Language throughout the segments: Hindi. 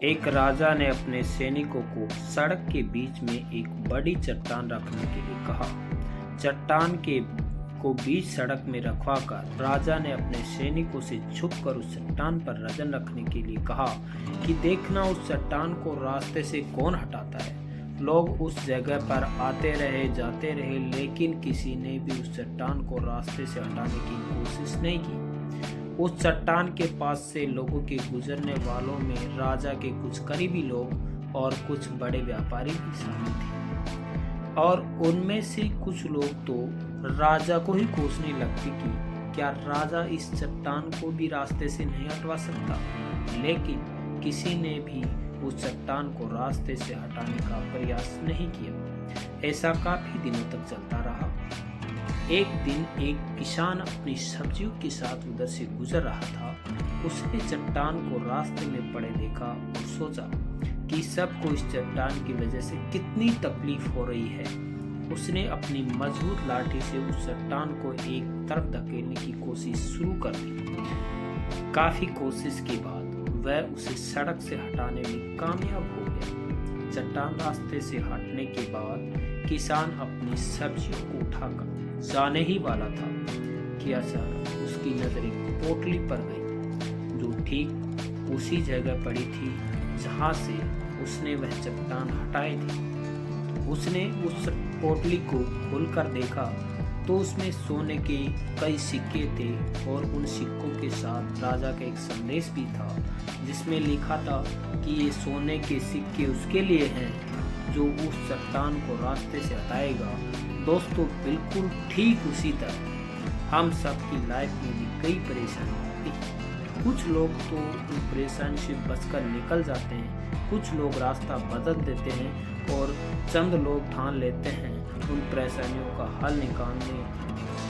एक राजा ने अपने सैनिकों को सड़क के बीच में एक बड़ी चट्टान रखने के लिए कहा। चट्टान के को बीच सड़क में रखवाकर राजा ने अपने सैनिकों से झुककर उस चट्टान पर नजर रखने के लिए कहा कि देखना उस चट्टान को रास्ते से कौन हटाता है। लोग उस जगह पर आते रहे जाते रहे, लेकिन किसी ने भी उस चट्टान को रास्ते से हटाने की कोशिश नहीं की। उस चट्टान के पास से लोगों के गुजरने वालों में राजा के कुछ करीबी लोग और कुछ बड़े व्यापारी भी शामिल थे, और उनमें से कुछ लोग तो राजा को ही कोसने लगते कि क्या राजा इस चट्टान को भी रास्ते से नहीं हटवा सकता। लेकिन किसी ने भी उस चट्टान को रास्ते से हटाने का प्रयास नहीं किया। ऐसा काफी दिनों तक चलता रहा। एक दिन एक किसान अपनी सब्जियों के साथ उधर से गुजर रहा था। उसने चट्टान को रास्ते में पड़े देखा और सोचा कि सबको इस चट्टान की वजह से कितनी तकलीफ हो रही है। उसने अपनी मजबूत लाठी से उस चट्टान को एक तरफ धकेलने की कोशिश शुरू कर दी। काफी कोशिश के बाद वह उसे सड़क से हटाने में कामयाब हो गया। चट्टान रास्ते से हटने के बाद किसान अपनी सब्जियों को उठाकर जाने ही वाला था कि अचानक उसकी नजर एक पोटली पर गई, जो ठीक उसी जगह पड़ी थी जहां से उसने वह चट्टान हटाई थी। उसने उस पोटली को खोलकर देखा तो उसमें सोने के कई सिक्के थे, और उन सिक्कों के साथ राजा का एक संदेश भी था, जिसमें लिखा था कि ये सोने के सिक्के उसके लिए हैं जो उस चट्टान को रास्ते से हटाएगा। दोस्तों, बिल्कुल ठीक उसी तरह हम सब की लाइफ में भी कई परेशानी होती है। कुछ लोग तो उन परेशानी से बचकर निकल जाते हैं, कुछ लोग रास्ता बदल देते हैं, और चंद लोग ठान लेते हैं उन परेशानियों का हल निकालने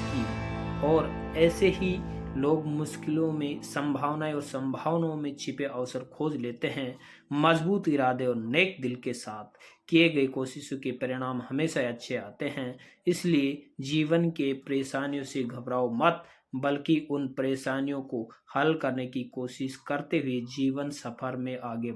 की। और ऐसे ही लोग मुश्किलों में संभावनाएं और संभावनाओं में छिपे अवसर खोज लेते हैं। मजबूत इरादे और नेक दिल के साथ किए गए कोशिशों के परिणाम हमेशा अच्छे आते हैं। इसलिए जीवन के परेशानियों से घबराओ मत, बल्कि उन परेशानियों को हल करने की कोशिश करते हुए जीवन सफर में आगे